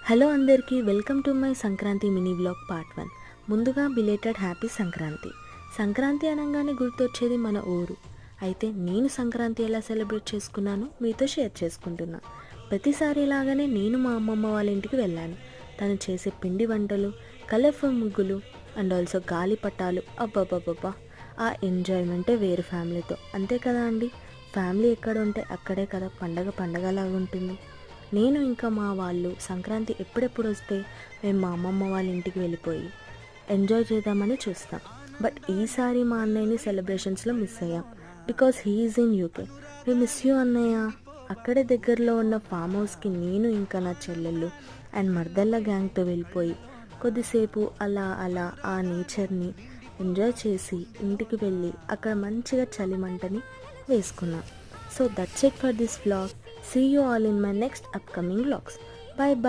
Hello అందరికీ, welcome to my Sankranti mini vlog part 1. ముందుగా belated happy Sankranti. Sankranti అనగానే గుర్తొచ్చేది మన ఊరు. అయితే నేను సంక్రాంతి ఎలా సెలబ్రేట్ చేసుకున్నానో మీతో షేర్ చేసుకుంటున్నా. ప్రతిసారి లాగానే నేను మా అమ్మమ్మ వాళ్ళ ఇంటికి వెళ్ళాను. తను చేసే పిండి వంటలు, కలర్ఫుల్ ముగ్గులు అండ్ ఆల్సో గాలిపటాలు, అబ్బబ్బబ్బబ్బా, ఆ ఎంజాయ్మెంటే వేరు ఫ్యామిలీతో. అంతే కదా అండి, ఫ్యామిలీ ఎక్కడ ఉంటే అక్కడే కదా పండగలాగా ఉంటుంది. నేను ఇంకా మా వాళ్ళు సంక్రాంతి ఎప్పుడెప్పుడు వస్తే మేము మా అమ్మమ్మ వాళ్ళ ఇంటికి వెళ్ళిపోయి ఎంజాయ్ చేద్దామని చూస్తాం. బట్ ఈసారి మా అన్నయ్యని సెలబ్రేషన్స్లో మిస్ అయ్యాం. Because he is in UK. We miss you అన్నయ్య. అక్కడే దగ్గరలో ఉన్న ఫామ్ హౌస్కి నేను ఇంకా నా చెల్లెళ్ళు అండ్ మర్దళ్ళ గ్యాంగ్తో వెళ్ళిపోయి కొద్దిసేపు అలా ఆ నేచర్ని ఎంజాయ్ చేసి ఇంటికి వెళ్ళి అక్కడ మంచిగా చలిమంటని వేసుకున్నాం. So that's it for this vlog. See you all in my next upcoming vlogs. Bye bye.